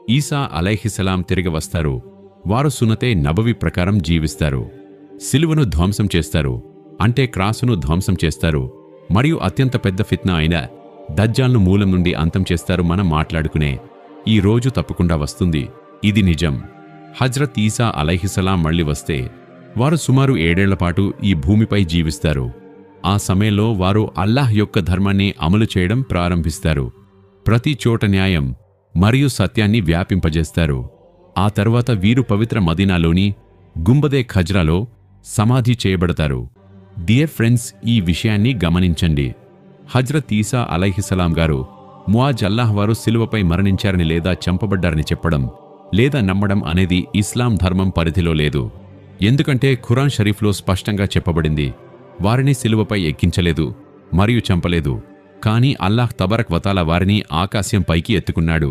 ఈసా అలైహిస్సలాం తిరిగి వస్తారు. వారు సున్నతే నబవి ప్రకారం జీవిస్తారు. సిలువను ధ్వంసం చేస్తారు, అంటే క్రాసును ధ్వంసం చేస్తారు. మరియు అత్యంత పెద్ద ఫిత్నా అయిన దజ్జాల్ను మూలం నుండి అంతం చేస్తారు. మనం మాట్లాడుకునే ఈ రోజు తప్పకుండా వస్తుంది. ఇది నిజం. హజ్రత్ ఈసా అలైహిస్సలాం మళ్ళీ వస్తే వారు సుమారు 7 ఏళ్లపాటు ఈ భూమిపై జీవిస్తారు. ఆ సమయంలో వారు అల్లాహ్ యొక్క ధర్మాన్ని అమలు చేయడం ప్రారంభిస్తారు. ప్రతి చోట న్యాయం మరియు సత్యాన్ని వ్యాపింపజేస్తారు. ఆ తర్వాత వీరు పవిత్ర మదీనాలోని గుంబదే ఖజ్రాలో సమాధి చేయబడతారు. డియర్ ఫ్రెండ్స్, ఈ విషయాన్ని గమనించండి. హజ్రత్ ఈసా అలైహిస్సలాం గారు ముఆజ్ అల్లాహ్ వారు సిలువపై మరణించారని లేదా చంపబడ్డారని చెప్పడం లేదా నమ్మడం అనేది ఇస్లాం ధర్మం పరిధిలో లేదు. ఎందుకంటే ఖురాన్ షరీఫ్లో స్పష్టంగా చెప్పబడింది, వారిని సిలువపై ఎక్కించలేదు మరియు చంపలేదు, కానీ అల్లాహ్ తబరక్ వతాలా వారిని ఆకాశం పైకి ఎత్తుకున్నాడు.